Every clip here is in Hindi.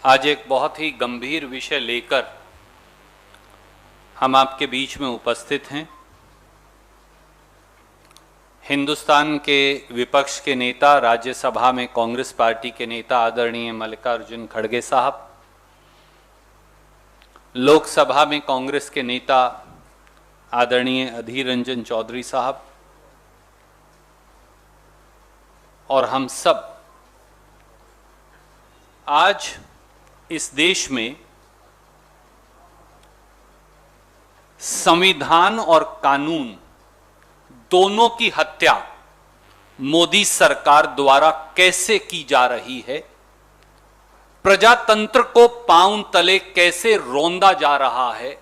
आज एक बहुत ही गंभीर विषय लेकर हम आपके बीच में उपस्थित हैं। हिंदुस्तान के विपक्ष के नेता, राज्यसभा में कांग्रेस पार्टी के नेता आदरणीय मल्लिकार्जुन खड़गे साहब, लोकसभा में कांग्रेस के नेता आदरणीय अधीर रंजन चौधरी साहब और हम सब आज इस देश में संविधान और कानून दोनों की हत्या मोदी सरकार द्वारा कैसे की जा रही है, प्रजातंत्र को पांव तले कैसे रौंदा जा रहा है,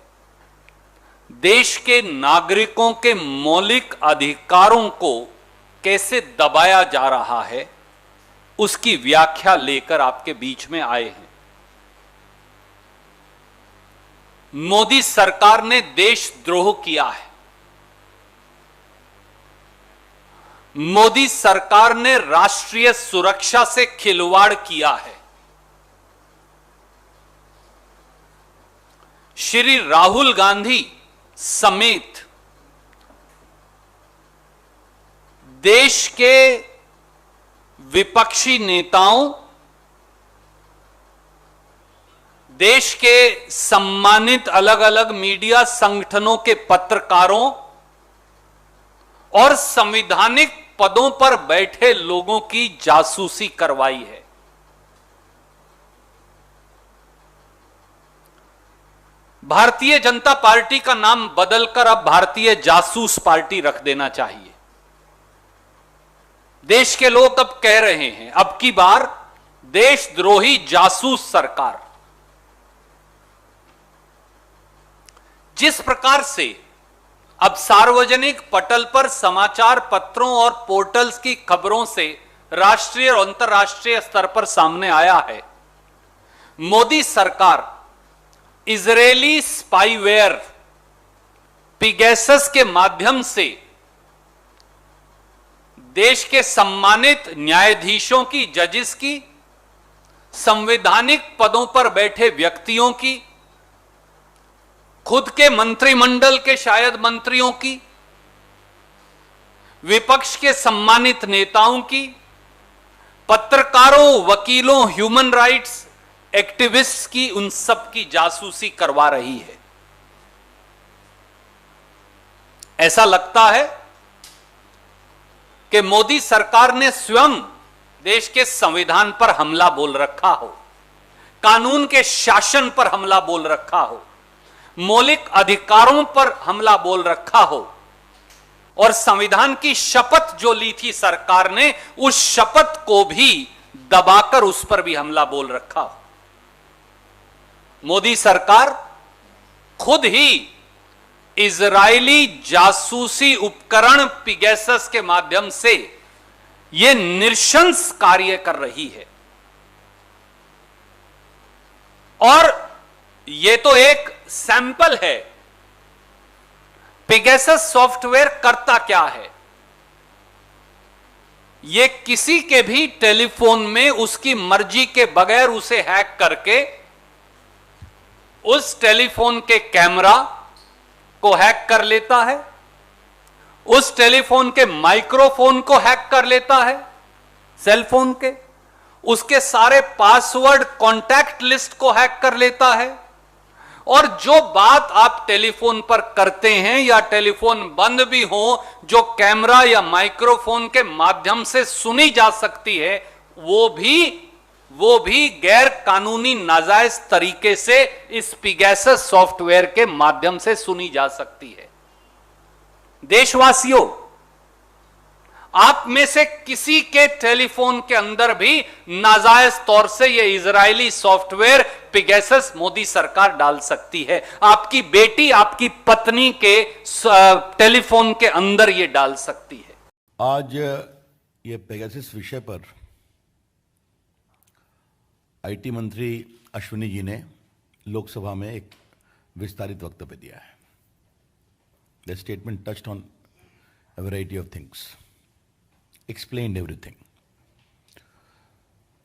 देश के नागरिकों के मौलिक अधिकारों को कैसे दबाया जा रहा है, उसकी व्याख्या लेकर आपके बीच में आए हैं। मोदी सरकार ने देशद्रोह किया है। मोदी सरकार ने राष्ट्रीय सुरक्षा से खिलवाड़ किया है। श्री राहुल गांधी समेत देश के विपक्षी नेताओं, देश के सम्मानित अलग अलग मीडिया संगठनों के पत्रकारों और संवैधानिक पदों पर बैठे लोगों की जासूसी करवाई है। भारतीय जनता पार्टी का नाम बदलकर अब भारतीय जासूस पार्टी रख देना चाहिए। देश के लोग अब कह रहे हैं, अब की बार देशद्रोही जासूस सरकार। जिस प्रकार से अब सार्वजनिक पटल पर समाचार पत्रों और पोर्टल्स की खबरों से राष्ट्रीय और अंतर्राष्ट्रीय स्तर पर सामने आया है, मोदी सरकार इजरायली स्पाईवेयर पिगैसस के माध्यम से देश के सम्मानित न्यायाधीशों की, जजेस की, संवैधानिक पदों पर बैठे व्यक्तियों की, खुद के मंत्रिमंडल के शायद मंत्रियों की, विपक्ष के सम्मानित नेताओं की, पत्रकारों, वकीलों, ह्यूमन राइट्स एक्टिविस्ट्स की, उन सब की जासूसी करवा रही है। ऐसा लगता है कि मोदी सरकार ने स्वयं देश के संविधान पर हमला बोल रखा हो, कानून के शासन पर हमला बोल रखा हो, मौलिक अधिकारों पर हमला बोल रखा हो और संविधान की शपथ जो ली थी सरकार ने, उस शपथ को भी दबाकर उस पर भी हमला बोल रखा हो। मोदी सरकार खुद ही इजरायली जासूसी उपकरण पिगैसस के माध्यम से यह नृशंस कार्य कर रही है। और यह तो एक सैंपल है। पिगैसस सॉफ्टवेयर करता क्या है? यह किसी के भी टेलीफोन में उसकी मर्जी के बगैर उसे हैक करके उस टेलीफोन के कैमरा को हैक कर लेता है, उस टेलीफोन के माइक्रोफोन को हैक कर लेता है, सेलफोन के, उसके सारे पासवर्ड, कॉन्टैक्ट लिस्ट को हैक कर लेता है और जो बात आप टेलीफोन पर करते हैं या टेलीफोन बंद भी हो, जो कैमरा या माइक्रोफोन के माध्यम से सुनी जा सकती है, वो भी गैर कानूनी नाजायज तरीके से इस पिगैसस सॉफ्टवेयर के माध्यम से सुनी जा सकती है। देशवासियों, आप में से किसी के टेलीफोन के अंदर भी नाजायज तौर से यह इजरायली सॉफ्टवेयर पिगैसस मोदी सरकार डाल सकती है। आपकी बेटी, आपकी पत्नी के टेलीफोन के अंदर यह डाल सकती है। आज ये पेगासस विषय पर आईटी मंत्री अश्विनी जी ने लोकसभा में एक विस्तारित वक्तव्य दिया है। The statement touched on a variety of things, explained everything.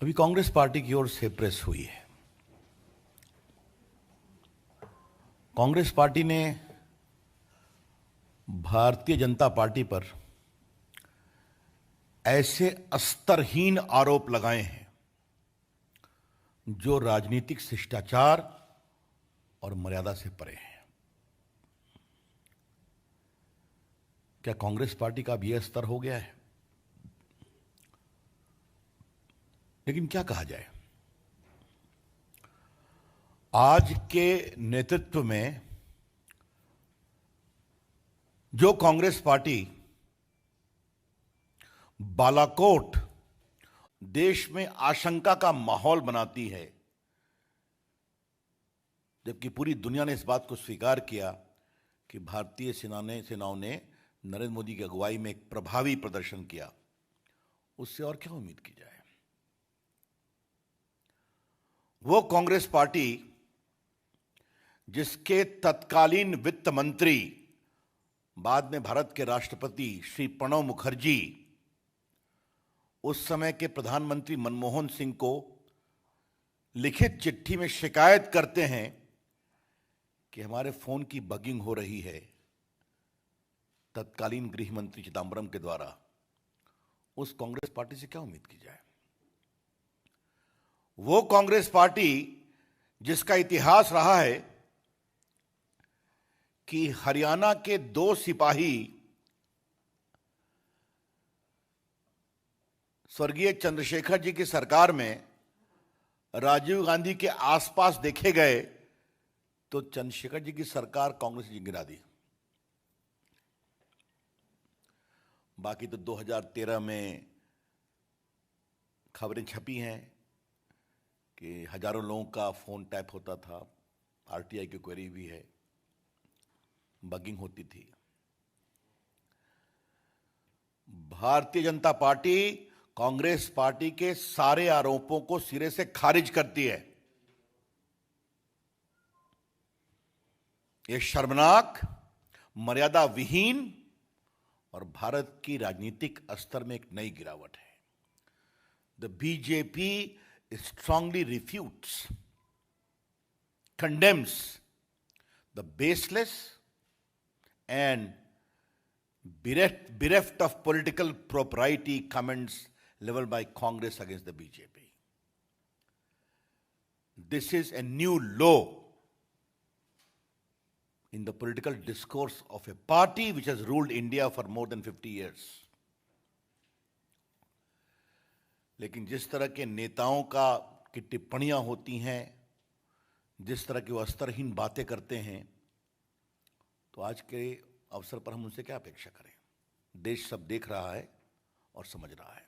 अभी कांग्रेस पार्टी की ओर से प्रेस हुई है कांग्रेस पार्टी ने भारतीय जनता पार्टी पर ऐसे स्तरहीन आरोप लगाए हैं जो राजनीतिक शिष्टाचार और मर्यादा से परे हैं। क्या कांग्रेस पार्टी का अब यह स्तर हो गया है? लेकिन क्या कहा जाए, आज के नेतृत्व में जो कांग्रेस पार्टी बालाकोट देश में आशंका का माहौल बनाती है, जबकि पूरी दुनिया ने इस बात को स्वीकार किया कि भारतीय सेनाओं ने नरेंद्र मोदी की अगुवाई में एक प्रभावी प्रदर्शन किया, उससे और क्या उम्मीद की जाए। वो कांग्रेस पार्टी जिसके तत्कालीन वित्त मंत्री, बाद में भारत के राष्ट्रपति श्री प्रणब मुखर्जी, उस समय के प्रधानमंत्री मनमोहन सिंह को लिखित चिट्ठी में शिकायत करते हैं कि हमारे फोन की बगिंग हो रही है, तत्कालीन गृह मंत्री चिदंबरम के द्वारा। उस कांग्रेस पार्टी से क्या उम्मीद की जाए? वो कांग्रेस पार्टी जिसका इतिहास रहा है कि हरियाणा के 2 सिपाही स्वर्गीय चंद्रशेखर जी की सरकार में राजीव गांधी के आसपास देखे गए तो चंद्रशेखर जी की सरकार कांग्रेस ने गिरा दी। बाकी तो 2013 में खबरें छपी हैं कि हजारों लोगों का फोन टैप होता था, आरटीआई की क्वेरी भी है, बगिंग होती थी। भारतीय जनता पार्टी कांग्रेस पार्टी के सारे आरोपों को सिरे से खारिज करती है। यह शर्मनाक, मर्यादा विहीन और भारत की राजनीतिक स्तर में एक नई गिरावट है। The BJP strongly refutes, condemns the baseless and bereft of political propriety comments leveled by Congress against the BJP. This is a new low in the political discourse of a party which has ruled India for more than 50 years. लेकिन जिस तरह के नेताओं की टिप्पणियां होती हैं, जिस तरह की वो स्तरहीन बातें करते हैं, तो आज के अवसर पर हम उनसे क्या अपेक्षा करें? देश सब देख रहा है और समझ रहा है।